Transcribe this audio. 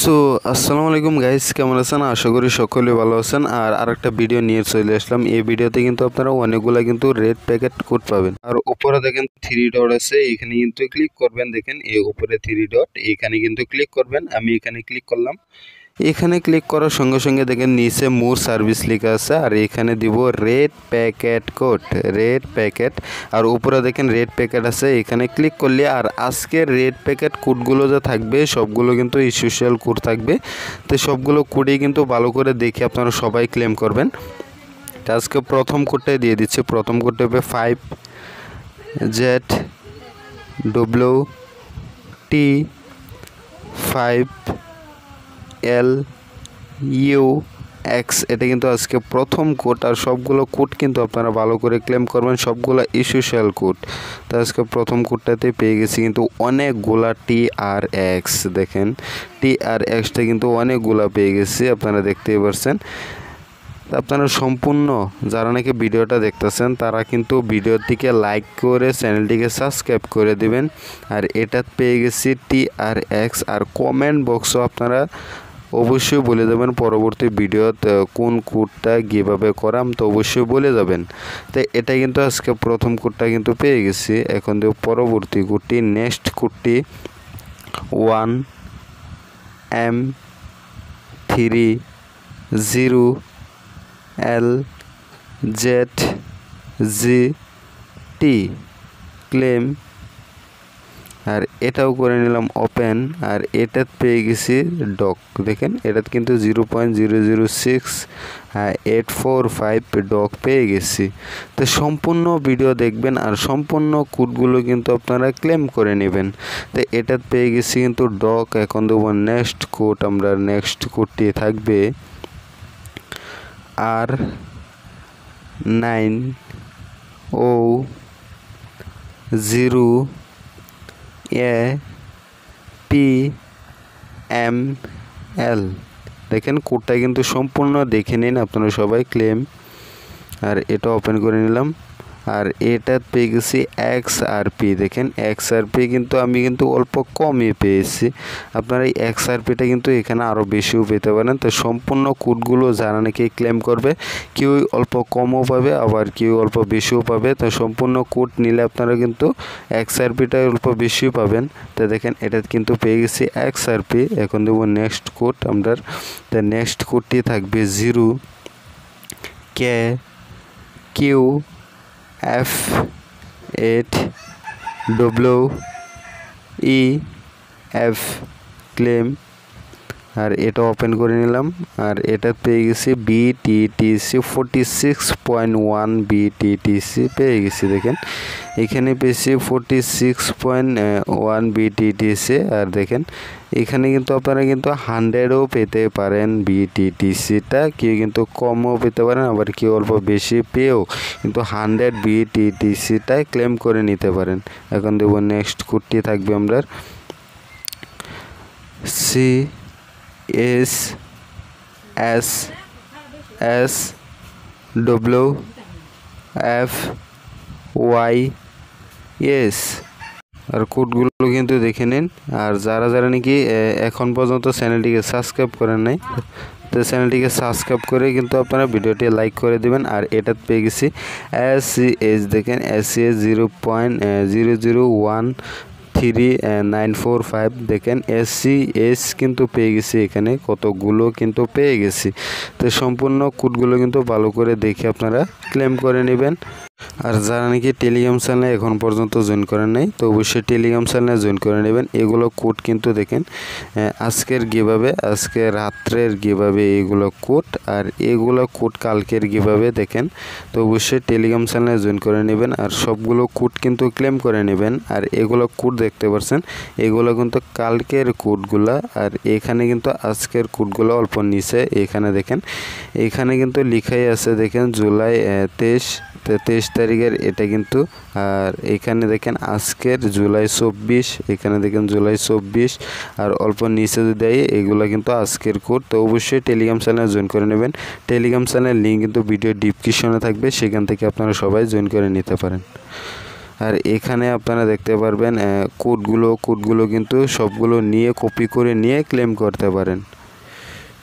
So আসসালামু আলাইকুম guys, কেমন আছেন? আশা করি সকলে ভালো আছেন। আর আরেকটা ভিডিও নিয়ে চলে আসলাম। এই ভিডিওতে কিন্তু আপনারা অনেকগুলা কিন্তু রেড প্যাকেট কোড পাবেন। আর উপরে দেখেন থ্রি ডট আছে, এখানে কিন্তু ক্লিক করবেন। দেখেন এই উপরে থ্রি ডট, এখানে কিন্তু ক্লিক করবেন। আমি এখানে ক্লিক করলাম। এখানে ক্লিক করার সঙ্গে সঙ্গে দেখেন নিচে মোর সার্ভিস লেখা আছে, আর এখানে দিব red packet code, red packet. আর উপরে দেখেন রেড প্যাকেট আছে, এখানে ক্লিক করলে আর আজকের রেড প্যাকেট কোডগুলো যা থাকবে সবগুলো কিন্তু স্পেশাল কোড থাকবে। তো সবগুলো কোডই কিন্তু ভালো করে দেখে আপনারা সবাই ক্লেম করবেন। তো আজকে প্রথম কোডটাই দিয়ে দিচ্ছি। প্রথম কোডটা হবে 5ZWT5LUX। এটা কিন্তু আজকে প্রথম কোড। আর সবগুলো কোড কিন্তু আপনারা ভালো করে ক্লেম করবেন, সবগুলো স্পেশাল কোড। তো আজকে প্রথম কোডটাতে পেয়ে গেছি কিন্তু অনেকগুলা TRX। দেখেন TRXটা কিন্তু অনেকগুলা পেয়ে গেছি, আপনারা দেখতেই পারছেন। আপনারা সম্পূর্ণ যারা নাকি ভিডিওটা দেখতেছেন তারা কিন্তু ভিডিওটিকে লাইক করে চ্যানেলটিকে সাবস্ক্রাইব করে দিবেন। আর এটা পেয়ে গেছি TRX। আর কমেন্ট বক্সও আপনারা অবশ্যই বলে দেবেন পরবর্তী ভিডিওতে কোন কোডটা কীভাবে করাম, তো অবশ্যই বলে যাবেন। তো এটা কিন্তু আজকে প্রথম কোডটা কিন্তু পেয়ে গেছি। এখন দেব পরবর্তী কোডটি। নেক্সট কোডটি 1M30LZGT ক্লেম। আর এটাও করে নিলাম ওপেন। আর এটাত পেয়ে গেছি ডক। দেখেন এটাত কিন্তু 0.006845 ডক পেয়ে গেছি। তো সম্পূর্ণ ভিডিও দেখবেন আর সম্পূর্ণ কোডগুলো কিন্তু আপনারা ক্লেম করে নেবেন। তো এটাত পেয়ে গেছি কিন্তু ডক। এখন দেবো নেক্সট কোড। আমরা নেক্সট কোডটি থাকবে R90APML। দেখেন কোডটা কিন্তু সম্পূর্ণ দেখে নিন আপনারা সবাই ক্লেম। আর এটা ওপেন করে নিলাম। আর এটা পেয়ে গেছি XRP। দেখেন XRP কিন্তু আমি কিন্তু অল্প কমই পেয়েছি। আপনারা এই XRPটা কিন্তু এখানে আরও বেশিও পেতে পারেন। তো সম্পূর্ণ কোডগুলো যারা নাকি ক্লেম করবে কেউ অল্প কমও পাবে, আবার কেউ অল্প বেশিও পাবে। তো সম্পূর্ণ কোড নিলে আপনারা কিন্তু XRPটা অল্প বেশিও পাবেন। তো দেখেন এটা কিন্তু পেয়ে গেছি XRP। এখন দেবো নেক্সট কোড আমরা। তো নেক্সট কোডটি থাকবে 0KQF8WEF ক্লেম। আর এটা ওপেন করে নিলাম। আর এটা পেয়ে গেছি BTTC 46.1 BTTC পেয়ে গেছি। দেখেন এখানে পেয়েছি 46.1 BTTC। আর দেখেন এখানে কিন্তু আপনারা কিন্তু 100ও পেতে পারেন BTTCটা, কেউ কিন্তু কমও পেতে পারেন, আবার কেউ অল্প বেশি পেয়েও কিন্তু 100 BTTCটাই ক্লেম করে নিতে পারেন। এখন দেবো নেক্সট কোডটি থাকবে আমরা CSSWFYS। আর কোডগুলো কিন্তু দেখে নিন। আর যারা যারা নাকি এখন পর্যন্ত চ্যানেলটিকে সাবস্ক্রাইব করেন নাই, তো চ্যানেলটিকে সাবস্ক্রাইব করে কিন্তু আপনারা ভিডিওটি লাইক করে দিবেন। আর এটা পেয়ে গেছি SCS। দেখেন SCS 0.0013945। দেখেন SCS কিন্তু পেয়ে গেছি, এখানে কতগুলো কিন্তু পেয়ে গেছি। তো সম্পূর্ণ কোডগুলো কিন্তু ভালো করে দেখে আপনারা ক্লেম করে নেবেন। আর যারা নাকি টেলিগ্রাম চ্যানেলে এখন পর্যন্ত জয়েন করেন নাই, তো অবশ্যই টেলিগ্রাম চ্যানেলে জয়েন করে নেবেন। এগুলো কোড কিন্তু দেখেন আজকের গিভাবে, আজকে রাত্রের গিভাবে এগুলো কোড। আর এগুলো কোড কালকের গিভাবে দেখেন। তো অবশ্যই টেলিগ্রাম চ্যানেলে জয়েন করে নেবেন আর সবগুলো কোড কিন্তু ক্লেম করে নেবেন। আর এগুলো কোড দেখতে পাচ্ছেন, এগুলো কিন্তু কালকের কোডগুলা। আর এখানে কিন্তু আজকের কোডগুলো অল্প নিচে এখানে দেখেন, এখানে কিন্তু লেখাই আছে। দেখেন জুলাই 23 তারিখের এটা কিন্তু। আর এখানে দেখেন আজকের জুলাই 24, এখানে দেখেন জুলাই 24। আর অল্প নিচে যদি দেয় এগুলো কিন্তু আজকের কোড। তো অবশ্যই টেলিগ্রাম চ্যানেলে জয়েন করে নেবেন। টেলিগ্রাম চ্যানেলের লিঙ্ক কিন্তু ভিডিও ডিসক্রিপশনে থাকবে, সেখান থেকে আপনারা সবাই জয়েন করে নিতে পারেন। আর এখানে আপনারা দেখতে পারবেন কোডগুলো কিন্তু সবগুলো নিয়ে কপি করে নিয়ে ক্লেম করতে পারেন।